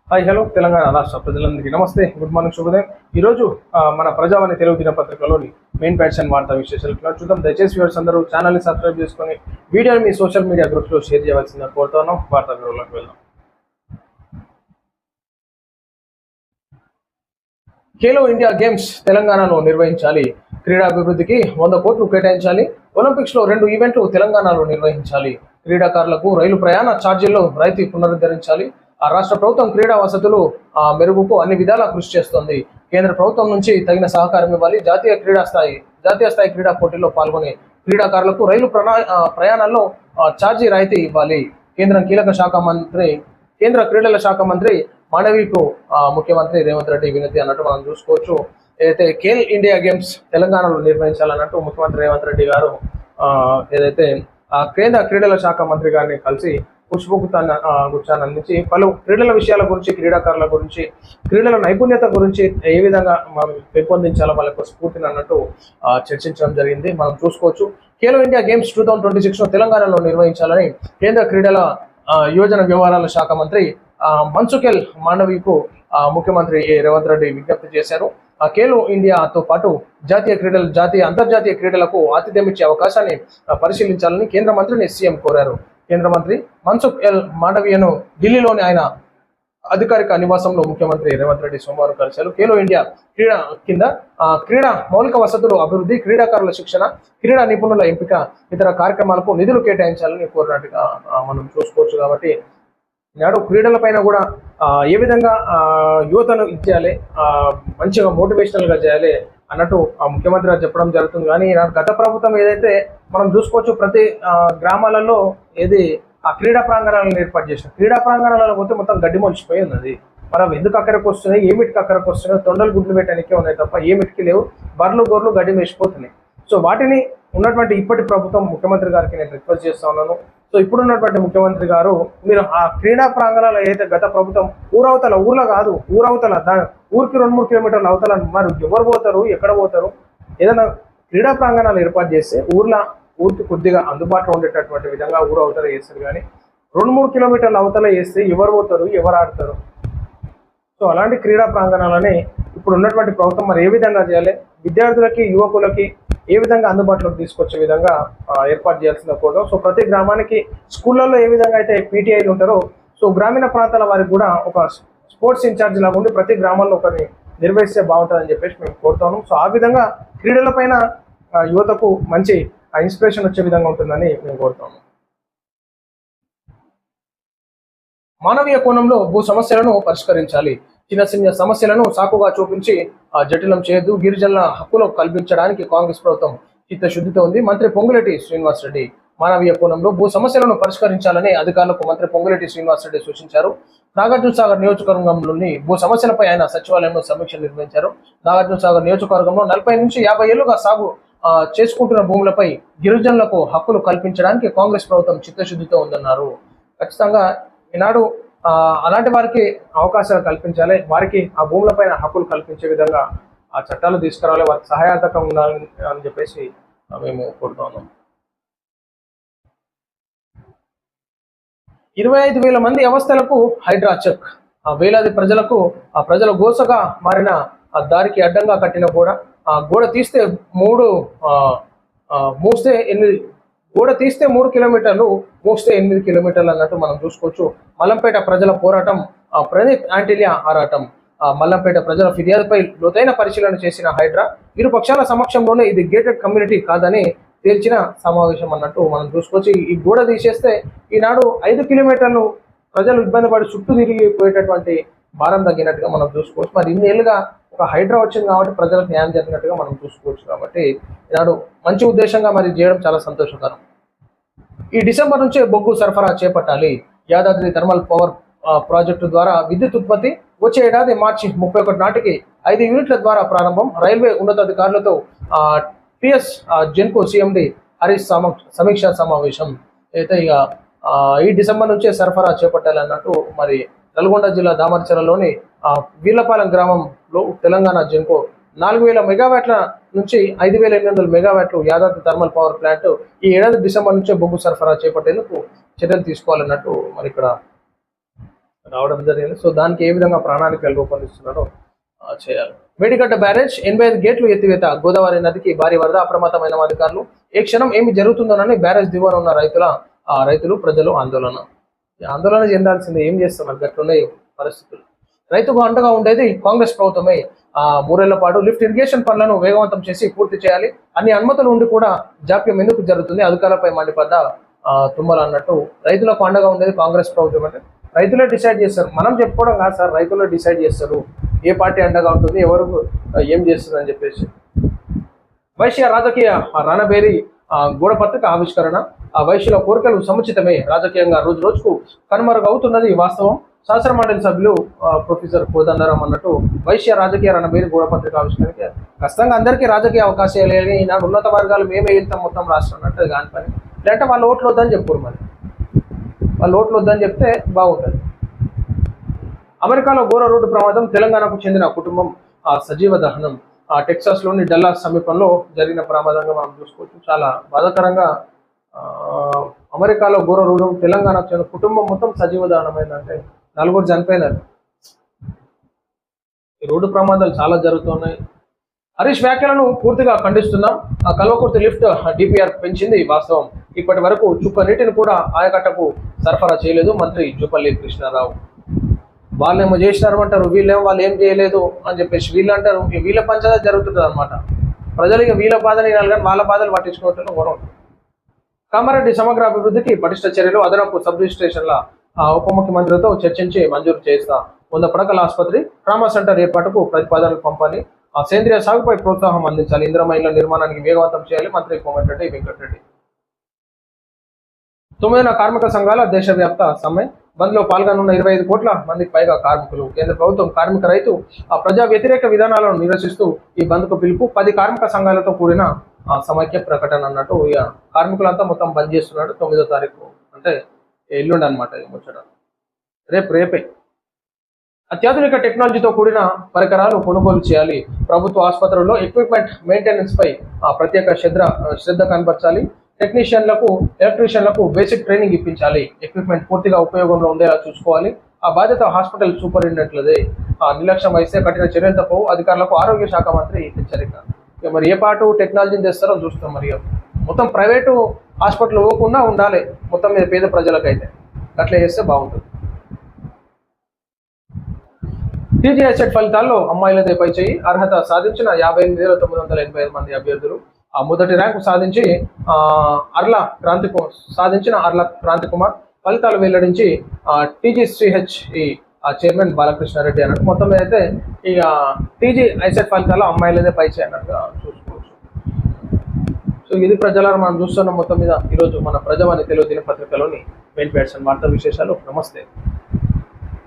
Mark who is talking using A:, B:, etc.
A: Hi hello Telangana రాష్ట్ర ప్రజలందరికీ నమస్తే, గుడ్ మార్నింగ్, శుభోదయం. ఈరోజు మన ప్రజావాణి తెలుగు దినపత్రికలోని మెయిన్ ప్యాషన్ వార్తా విశేషాలు చూద్దాం. దయచేసి వ్యూవర్స్ అందరూ ఛానల్ని సబ్స్క్రైబ్ చేసుకొని వీడియోని మీ సోషల్ మీడియా గ్రూప్స్లో షేర్ చేయవలసిందిగా కోరుతున్నాం. వార్తా వివరాలకు వెళ్దాం. ఖేలో ఇండియా గేమ్స్ తెలంగాణలో నిర్వహించాలి. క్రీడాభివృద్ధికి 100 కోట్లు కేటాయించాలి. ఒలింపిక్స్లో 2 ఈవెంట్లు తెలంగాణలో నిర్వహించాలి. క్రీడాకారులకు రైలు ప్రయాణ ఛార్జీల్లో రాయితీ పునరుద్ధరించాలి. ఆ రాష్ట్ర ప్రభుత్వం క్రీడా వసతులు మెరుగుకు అన్ని విధాలా కృషి చేస్తోంది. కేంద్ర ప్రభుత్వం నుంచి తగిన సహకారం ఇవ్వాలి. జాతీయ స్థాయి క్రీడా పోటీల్లో పాల్గొనే క్రీడాకారులకు రైలు ప్రయాణాల్లో ఛార్జీ రాయితీ ఇవ్వాలి. కేంద్ర క్రీడల శాఖ మంత్రి మాండవీకు ముఖ్యమంత్రి రేవంత్ రెడ్డి వినతి అన్నట్టు మనం చూసుకోవచ్చు. ఏదైతే ఖేల్ ఇండియా గేమ్స్ తెలంగాణలో నిర్వహించాలన్నట్టు ముఖ్యమంత్రి రేవంత్ రెడ్డి గారు ఏదైతే కేంద్ర క్రీడల శాఖ మంత్రి గారిని కలిసి గుచ్చాన్ని అందించి పలు క్రీడల విషయాల గురించి, క్రీడాకారుల గురించి, క్రీడల నైపుణ్యత గురించి ఏ విధంగా మనం పెంపొందించాలో వాళ్ళకు స్ఫూర్తిని అన్నట్టు చర్చించడం జరిగింది. మనం చూసుకోవచ్చు. ఖేలో ఇండియా గేమ్స్ 2026 తెలంగాణలో నిర్వహించాలని కేంద్ర క్రీడల యువజన వ్యవహారాల శాఖ మంత్రి మన్సుఖ్ మాండవీకు ముఖ్యమంత్రి రేవంత్ రెడ్డి విజ్ఞప్తి చేశారు. ఖేలో ఇండియాతో పాటు అంతర్జాతీయ క్రీడలకు ఆతిథ్యం ఇచ్చే అవకాశాన్ని పరిశీలించాలని కేంద్ర మంత్రిని సీఎం కోరారు. కేంద్ర మంత్రి మన్సుఖ్ మాండవీయను ఢిల్లీలోని ఆయన అధికారిక నివాసంలో ముఖ్యమంత్రి రేవంత్ రెడ్డి సోమవారం కలిశారు. ఖేలో ఇండియా కింద క్రీడా మౌలిక వసతులు అభివృద్ధి, క్రీడాకారుల శిక్షణ, క్రీడా నిపుణుల ఎంపిక, ఇతర కార్యక్రమాలకు నిధులు కేటాయించాలని కోరినట్టుగా మనం చూసుకోవచ్చు. కాబట్టి నాడు క్రీడల పైన కూడా ఏ విధంగా యువతను ఇచ్చేయాలి, మంచిగా మోటివేషనల్గా చేయాలి అన్నట్టు ముఖ్యమంత్రి గారు చెప్పడం జరుగుతుంది. కానీ గత ప్రభుత్వం ఏదైతే మనం చూసుకోవచ్చు, ప్రతి గ్రామాలలో ఆ క్రీడా ప్రాంగణాలను ఏర్పాటు చేసిన క్రీడా ప్రాంగణాలలో పోతే మొత్తం గడ్డి మొలిచిపోయింది. అది మనం ఎందుకు అక్కడికి వస్తున్నాయి, ఏమిటికి అక్కడికి వస్తున్నాయి, తొండలు గుడ్లు పెట్టడానికే ఉన్నాయి తప్ప ఏమిటికి లేవు. బర్లు గొర్రెలు గడ్డి వేసిపోతున్నాయి. సో వాటిని ఉన్నటువంటి ఇప్పటి ప్రభుత్వం ముఖ్యమంత్రి గారికి నేను రిక్వెస్ట్ చేస్తా ఉన్నాను. సో ఇప్పుడున్నటువంటి ముఖ్యమంత్రి గారు మీరు ఆ క్రీడా ప్రాంగణాలు ఏదైతే గత ప్రభుత్వం ఊర్లో కాదు, ఊరికి 2-3 కిలోమీటర్ల అవతల మరి ఎవరు పోతారు, ఎక్కడ పోతారు, ఏదైనా క్రీడా ప్రాంగణాలు ఏర్పాటు చేస్తే ఊరికి కొద్దిగా అందుబాటులో ఉండేటటువంటి విధంగా ఊరు అవతల చేస్తారు. కానీ 2-3 కిలోమీటర్ల అవతల చేస్తే ఎవరు పోతారు, ఎవరు ఆడతారు? సో అలాంటి క్రీడా ప్రాంగణాలని ఇప్పుడు ఉన్నటువంటి ప్రభుత్వం మరి ఏ విధంగా చేయాలి, విద్యార్థులకి, యువకులకి ఏ విధంగా అందుబాటులోకి తీసుకొచ్చే విధంగా ఏర్పాటు చేయాల్సిన కోవడం. సో ప్రతి గ్రామానికి స్కూళ్ళల్లో ఏ విధంగా అయితే పీటీఐలు ఉంటారో, సో గ్రామీణ ప్రాంతాల వారికి కూడా ఒక స్పోర్ట్స్ ఇన్ఛార్జ్ లాగా ఉండి ప్రతి గ్రామంలో ఒకరిని నిర్వహిస్తే బాగుంటుందని చెప్పేసి మేము కోరుతాము. సో ఆ విధంగా క్రీడల పైన యువతకు మంచి ఇన్స్పిరేషన్ వచ్చే విధంగా ఉంటుందని మేము కోరుతాము. మానవీయ కోణంలో భూ సమస్యలను పరిష్కరించాలి. చిన్న సమస్యలను సాకుగా చూపించి జటిలం చేయొద్దు. గిరిజనుల హక్కులు కల్పించడానికి కాంగ్రెస్ ప్రభుత్వం చిత్తశుద్ధితో ఉంది. మంత్రి పొంగులేటి శ్రీనివాసరెడ్డి మానవీయ కోణంలో భూ సమస్యలను పరిష్కరించాలని అధికారులకు మంత్రి పొంగులేటి శ్రీనివాసరెడ్డి సూచించారు. నాగార్జునసాగర్ నియోజకవర్గంలోని భూ సమస్యలపై ఆయన సచివాలయంలో సమీక్ష నిర్వహించారు. నాగార్జునసాగర్ నియోజకవర్గంలో 40 నుంచి 50 ఏళ్లుగా సాగు చేసుకుంటున్న భూములపై గిరిజనులకు హక్కులు కల్పించడానికి కాంగ్రెస్ ప్రభుత్వం చిత్తశుద్ధితో ఉందన్నారు. ఖచ్చితంగా ఈనాడు అలాంటి వారికి అవకాశాలు కల్పించాలి. వారికి ఆ భూములపైన హక్కులు కల్పించే విధంగా ఆ చట్టాలు తీసుకురావాలి. వారికి సహాయకం ఉండాలని అని చెప్పేసి మేము కోరుతా ఉన్నాం. 25,000 మంది అవస్థలకు హైడ్రా చెక్. వేలాది ప్రజల గోసగా మారిన ఆ దారికి అడ్డంగా కట్టిన గోడ తీస్తే 3 కిలోమీటర్లు, మూస్తే 8 కిలోమీటర్లు అన్నట్టు మనం చూసుకోవచ్చు. మల్లంపేట ప్రజల పోరాటం, ప్రణీత్ ఆంటిలియా ఆరాటం. మల్లంపేట ప్రజల ఫిర్యాదుపై లోతైన పరిశీలన చేసిన హైడ్రా ఇరు పక్షాల సమక్షంలోనే ఇది గేటెడ్ కమ్యూనిటీ కాదని తేల్చిన సమావేశం అన్నట్టు మనం చూసుకోవచ్చు. ఈ గోడ తీసేస్తే ఈనాడు 5 కిలోమీటర్లు ప్రజలు ఇబ్బంది పడి చుట్టూ తిరిగిపోయేటటువంటి భారం తగ్గినట్టుగా మనం చూసుకోవచ్చు. మరి ఇన్నేళ్ళుగా ఒక హైడ్రా వచ్చింది కాబట్టి ప్రజలకు న్యాయం జరిగినట్టుగా మనం చూసుకోవచ్చు. కాబట్టి ఈనాడు మంచి ఉద్దేశంగా మరి చేయడం చాలా సంతోషకరం. ఈ డిసెంబర్ నుంచే బొగ్గు సరఫరా చేపట్టాలి. యాదాద్రి థర్మల్ పవర్ ప్రాజెక్టు ద్వారా విద్యుత్ ఉత్పత్తి వచ్చే ఏడాది మార్చి 31 నాటికి 5 యూనిట్ల ద్వారా ప్రారంభం. రైల్వే ఉన్నతాధికారులతో టిఎస్ జెన్కో సిఎండి హరీష్ సమీక్షా సమావేశం. అయితే ఈ డిసెంబర్ నుంచే సరఫరా చేపట్టాలి అన్నట్టు మరి నల్గొండ జిల్లా దామర్చలలోని వీర్లపాలెం గ్రామంలో తెలంగాణ జెన్కో 4,000 మెగావాట్ల నుంచి 5,800 మెగావాట్లు యాదాద్రి థర్మల్ పవర్ ప్లాంట్ ఈ ఏడాది డిసెంబర్ నుంచే బొగ్గు సరఫరా చేపట్టేందుకు చర్యలు తీసుకోవాలన్నట్టు మరి ఇక్కడ రావడం జరిగింది. సో దానికి ఏ విధంగా ప్రణాళికలు రూపొందిస్తున్నారో చేయాలి. మేడిగడ్డ బ్యారేజ్ 85 గేట్లు ఎత్తివేత, గోదావరి నదికి భారీ వరద, అప్రమత్తమైన అధికారులు. ఏ క్షణం ఏమి జరుగుతుందోనని బ్యారేజ్ దిగువన ఉన్న రైతులు ప్రజలు ఆందోళన చెందాల్సిందే. ఏం చేస్తాం, మరి గట్లున్నాయి పరిస్థితులు. రైతుకు అండగా ఉండేది కాంగ్రెస్ ప్రభుత్వమే. 3 ఏళ్ల పాటు లిఫ్ట్ ఇరిగేషన్ పనులను వేగవంతం చేసి పూర్తి చేయాలి. అన్ని అనుమతులు ఉండి కూడా జాప్యం ఎందుకు జరుగుతుంది? అధికారులపై మండిపడ్డ తుమ్మల అన్నట్టు రైతులకు అండగా ఉండేది కాంగ్రెస్ ప్రభుత్వం. అంటే రైతులే డిసైడ్ చేస్తారు, మనం చెప్పుకోవడం కాదు సార్, రైతులే డిసైడ్ చేస్తారు ఏ పార్టీ అండగా ఉంటుంది, ఎవరు ఏం చేస్తుంది అని చెప్పేసి. వైశ్య రాజకీయ రణబేరి గూఢపత్రిక ఆవిష్కరణ. ఆ వైశ్యుల కోరికలు సముచితమే, రాజకీయంగా రోజు రోజుకు కనుమరుగవుతున్నది వాస్తవం. శాసన మండలి సభ్యులు ప్రొఫెసర్ కోదండరాం అన్నట్టు వైశ్య రాజకీయ రణబేరి గూఢపత్రిక ఆవిష్కరణకి ఖచ్చితంగా అందరికీ రాజకీయ అవకాశాలు లేని ఈనాడు ఉన్నత వర్గాలు మేమే వెళ్తాం మొత్తం రాష్ట్రం అన్నట్టు కాని పని. లేదంటే వాళ్ళు ఓట్లు వద్దని చెప్పారు, మరి వాళ్ళు ఓట్లు వద్దని చెప్తే బాగుంటుంది. అమెరికాలో ఘోర రోడ్డు ప్రమాదం, తెలంగాణకు చెందిన కుటుంబం సజీవ దహనం. టెక్సాస్లోని డల్లాస్ సమీపంలో జరిగిన ప్రమాదంగా మనం చూసుకోవచ్చు. చాలా బాధాకరంగా అమెరికాలో ఘోర రోడ్డు, తెలంగాణకు చెందిన కుటుంబం మొత్తం సజీవ దహనమైందంటే 4 చనిపోయినారు. ఈ రోడ్డు ప్రమాదాలు చాలా జరుగుతున్నాయి. హరీష్ వ్యాఖ్యలను పూర్తిగా ఖండిస్తున్నాం. కల్వకుర్తి లిఫ్ట్ డిపిఆర్ పెంచింది వాస్తవం. ఇప్పటి వరకు చుక్క నీటిని కూడా ఆయకట్టకు సరఫరా చేయలేదు మంత్రి జూపల్లి కృష్ణారావు. వాళ్ళేమో చేసినారమంటారు, వాళ్ళు ఏం చేయలేదు అని చెప్పేసి వీళ్ళు అంటారు. వీళ్ళ పంచదా జరుగుతుంది అనమాట. ప్రజలు వీళ్ళ బాధలు వినాలి కానీ వాళ్ళ బాధలు పట్టించుకోవటం వరం. కామారెడ్డి సమగ్ర అభివృద్ధికి పటిష్ట చర్యలు, అదనపు సబ్ రిజిస్ట్రేషన్ల ఉప ముఖ్యమంత్రితో చర్చించి మంజూరు చేస్తా. 100 పడకల ఆసుపత్రి, ట్రామా సెంటర్ ఏర్పాటుకు ప్రతిపాదనలు పంపాలి. సేంద్రియ సాగుపై ప్రోత్సాహం అందించాలి. ఇందిరమ్మ ఇళ్ల నిర్మాణానికి వేగవంతం చేయాలి మంత్రి కోమటిరెడ్డి వెంకటరెడ్డి. 9వ కార్మిక సంఘాల దేశవ్యాప్త సమ్మె. బంద్ లో పాల్గొనున్న 25 కోట్ల మందికి పైగా కార్మికులు. కేంద్ర ప్రభుత్వం కార్మిక రైతు ప్రజా వ్యతిరేక విధానాలను నిరసిస్తూ ఈ బంద్ కు పిలుపు. 10 కార్మిక సంఘాలతో కూడిన సమైక్య ప్రకటన అన్నట్టు ఇక కార్మికులంతా మొత్తం బంద్ చేస్తున్నాడు. 9వ తారీఖు అంటే ఎల్లుండి అనమాట. ముచ్చట రేపే. అత్యాధునిక టెక్నాలజీతో కూడిన పరికరాలు కొనుగోలు చేయాలి. ప్రభుత్వ ఆసుపత్రుల్లో ఎక్విప్మెంట్ మెయింటెనెన్స్ పై ప్రత్యేక శ్రద్ధ కనబరచాలి. టెక్నీషియన్లకు, ఎలక్ట్రీషియన్లకు బేసిక్ ట్రైనింగ్ ఇప్పించాలి. ఎక్విప్మెంట్ పూర్తిగా ఉపయోగంలో ఉండేలా చూసుకోవాలి. ఆ బాధ్యత హాస్పిటల్ సూపరింటెండెంట్లదే. నిర్లక్ష్యం వహిస్తే కఠిన చర్యలు తప్పవు. అధికారులకు ఆరోగ్య శాఖ మంత్రి హెచ్చరిక. మరి ఏ పాటు టెక్నాలజీని తెస్తారో చూస్తాం. మరి మొత్తం ప్రైవేటు హాస్పిటల్ పోకుండా ఉండాలి మొత్తం మీద పేద ప్రజలకైతే. అట్లా చేస్తే బాగుంటుంది. టీజీఐసెట్ ఫలితాల్లో అమ్మాయిలదే పై చేయి. అర్హత సాధించిన 58,985 మంది అభ్యర్థులు. మొదటి ర్యాంకు సాధించిన అర్ల క్రాంతి కుమార్ ఫలితాలు వెల్లడించి టీజీసీహెచ్ఈ చైర్మన్ బాలకృష్ణారెడ్డి అన్నట్టు. మొత్తం మీద అయితే ఇక టీజీఐసెట్ ఫలితాల్లో అమ్మాయిలదే పై చేయి అన్నట్టుగా చూసుకోవచ్చు. సో ఇది ప్రజలను మనం చూస్తున్నాం మొత్తం మీద ఈరోజు మన ప్రజావాణి తెలుగు దినపత్రికలోని మెయిన్ వార్తా విశేషాలు. నమస్తే.